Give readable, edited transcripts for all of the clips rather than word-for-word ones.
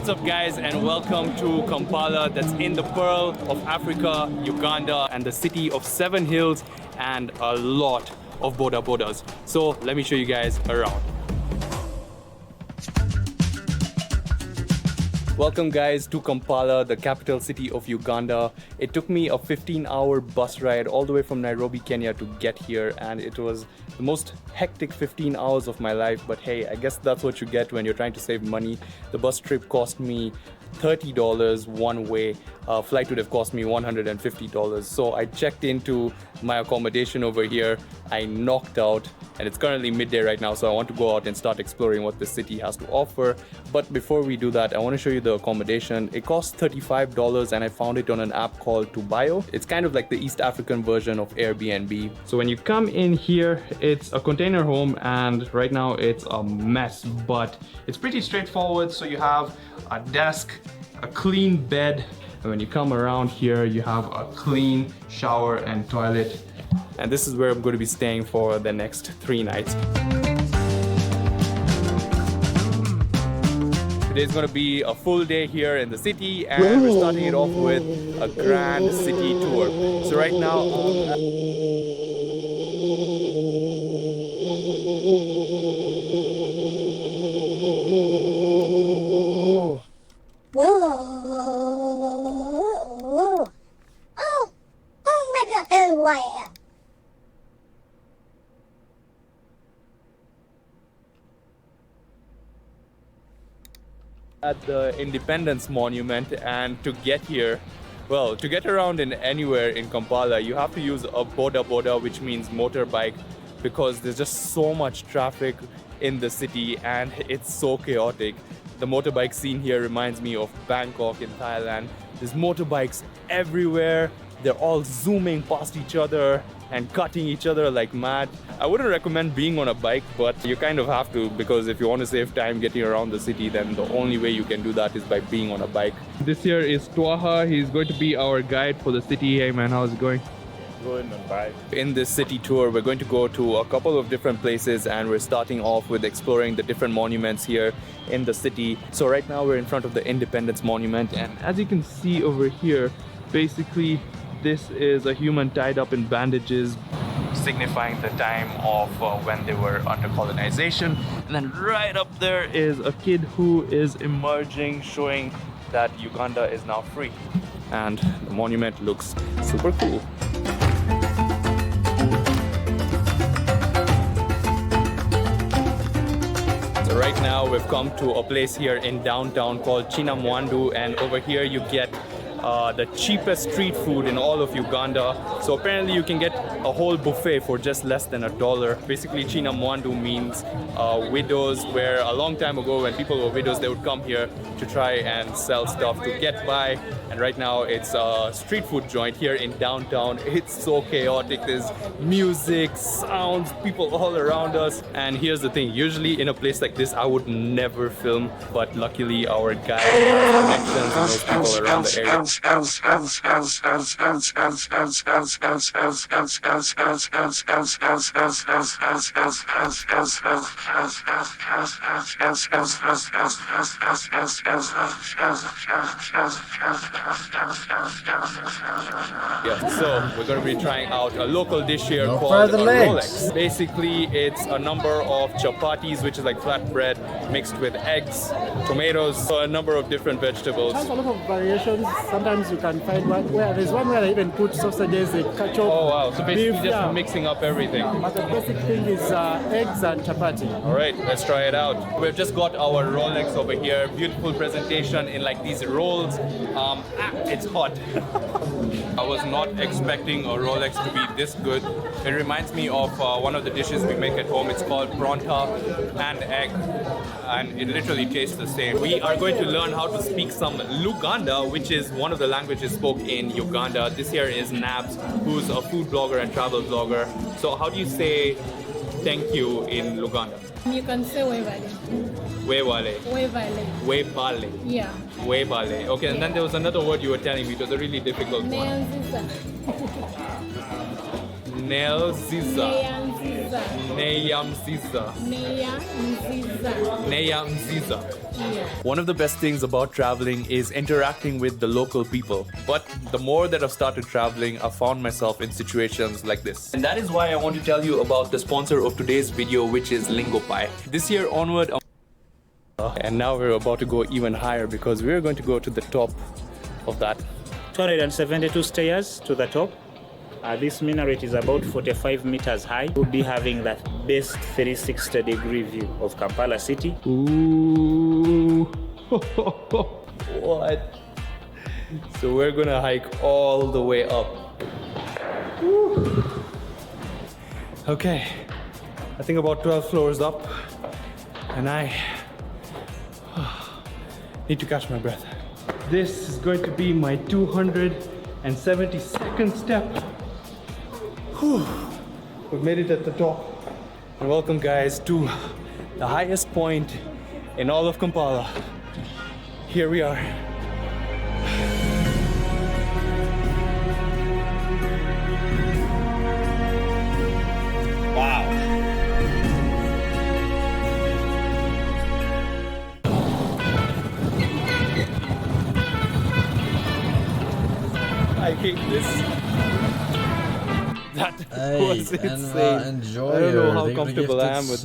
What's up guys, and welcome to Kampala, that's in the Pearl of Africa, Uganda, and the city of 7 hills and a lot of boda bodas. So let me show you guys around. Welcome guys to Kampala, the capital city of Uganda. It took me a 15-hour bus ride all the way from Nairobi, Kenya to get here, and it was the most hectic 15 hours of my life. But hey, I guess that's what you get when you're trying to save money. The bus trip cost me $30 one way. Flight would have cost me $150. So I checked into my accommodation over here. I knocked out, and it's currently midday right now, so I want to go out and start exploring what the city has to offer. But before we do that, I want to show you the accommodation. It costs $35 and I found it on an app called Tubayo. It's kind of like the East African version of Airbnb. So when you come in here, it's a container home, and right now it's a mess, but it's pretty straightforward. So you have a desk, a clean bed, and when you come around here, you have a clean shower and toilet. And this is where I'm going to be staying for the next 3 nights. Today's going to be a full day here in the city, and we're starting it off with a grand city tour. So right now, at the Independence Monument, and to get here, well, to get around in anywhere in Kampala, you have to use a boda boda, which means motorbike, because there's just so much traffic in the city and it's so chaotic. The motorbike scene here reminds me of Bangkok in Thailand. There's motorbikes everywhere. They're all zooming past each other and cutting each other like mad. I wouldn't recommend being on a bike, but you kind of have to, because if you want to save time getting around the city, then the only way you can do that is by being on a bike. This here is Twaha. He's going to be our guide for the city. Hey man, how's it going? Going on bike. In this city tour, we're going to go to a couple of different places, and we're starting off with exploring the different monuments here in the city. So right now we're in front of the Independence Monument, and as you can see over here, basically this is a human tied up in bandages, signifying the time of when they were under colonization. And then right up there is a kid who is emerging, showing that Uganda is now free. And the monument looks super cool. So right now we've come to a place here in downtown called Chinamwandu, and over here you get the cheapest street food in all of Uganda. So apparently you can get a whole buffet for just less than $1. Basically, Chinamwandu means widows, where a long time ago when people were widows, they would come here to try and sell stuff to get by. And right now it's a street food joint here in downtown. It's so chaotic. There's music, sounds, people all around us. And here's the thing, usually in a place like this I would never film, but luckily our guide has connections and those people around the area. Yeah, so we're going to be trying out a local dish here called a Rolex. Basically, it's a number of chapatis, which is like flatbread, mixed with eggs, tomatoes, so a number of different vegetables. It has a lot of variations. Sometimes you can find one where there's one where they even put sausages, they ketchup. Oh wow, so basically beef, just mixing up everything. But the basic thing is eggs and chapati. Alright, let's try it out. We've just got our Rolex over here. Beautiful presentation in like these rolls. It's hot. I was not expecting a Rolex to be this good. It reminds me of one of the dishes we make at home. It's called pronta and egg, and it literally tastes the same. We are going to learn how to speak some Luganda, which is one of the languages spoken in Uganda. This here is Nabs, who's a food blogger and travel blogger. So how do you say thank you in Luganda? You can say wevale. Wewale. Wevale. Webale. Yeah. Webale. Okay, and then there was another word you were telling me. It was a really difficult one. Neanziza. Neanziza. Neya Mziza. Neya Mziza. Yeah. One of the best things about traveling is interacting with the local people. But the more that I've started traveling, I've found myself in situations like this. And that is why I want to tell you about the sponsor of today's video, which is LingoPie. This year onward, and now we're about to go even higher because we're going to go to the top of that. 272 stairs to the top. This minaret is about 45 meters high. We'll be having that best 360-degree view of Kampala city. Ooh. What? So we're gonna hike all the way up. Woo. Okay, I think about 12 floors up, and I need to catch my breath. This is going to be my 272nd step. Whew. We've made it at the top. And welcome guys to the highest point in all of Kampala. Here we are. Wow. I hate this. That was insane. Enjoy. I don't know how comfortable I am with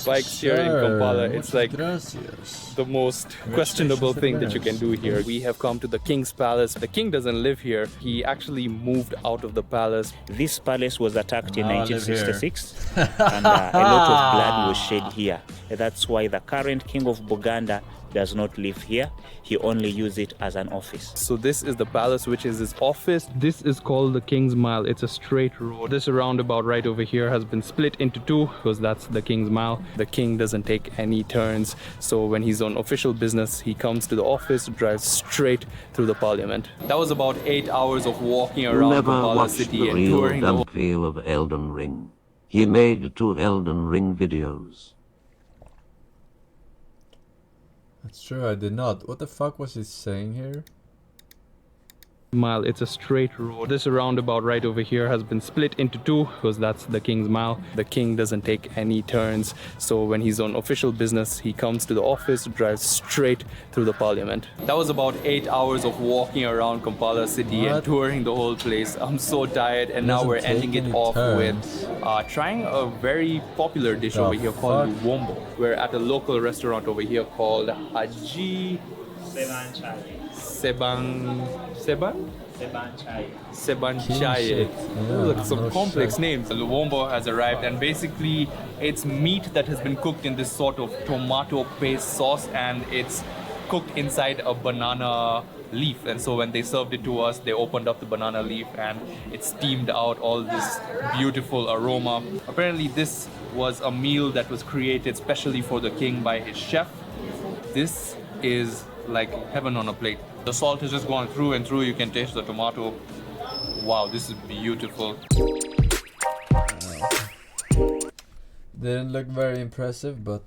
bikes here in Kampala. It's like the most questionable thing that you can do here. We have come to the king's palace. The king doesn't live here. He actually moved out of the palace. This palace was attacked in 1966 and a lot of blood was shed here. That's why the current king of Buganda does not live here. He only uses it as an office. So this is the palace, which is his office. This is called the King's Mile. It's a straight road. This roundabout right over here has been split into two because that's the King's Mile. The king doesn't take any turns. So when he's on official business, he comes to the office, drives straight through the parliament. That was about 8 hours of walking around Kampala city and touring the whole feel of Elden Ring. He made 2 Elden Ring videos. That's true, I did not. What the fuck was he saying here? Mile. It's a straight road. This roundabout right over here has been split into two because that's the King's Mile. The king doesn't take any turns. So when he's on official business, he comes to the office, drives straight through the parliament. That was about 8 hours of walking around Kampala city and touring the whole place. I'm so tired, and now we're ending it off with trying a very popular dish over here called Luwombo. We're at a local restaurant over here called Haji Sebanchaye. Look, some complex names. The Luwombo has arrived, and basically it's meat that has been cooked in this sort of tomato paste sauce, and it's cooked inside a banana leaf. And so when they served it to us, they opened up the banana leaf and it steamed out all this beautiful aroma. Apparently this was a meal that was created specially for the king by his chef. This is like heaven on a plate. The salt has just gone through and through. You can taste the tomato. Wow, this is beautiful. Didn't look very impressive, but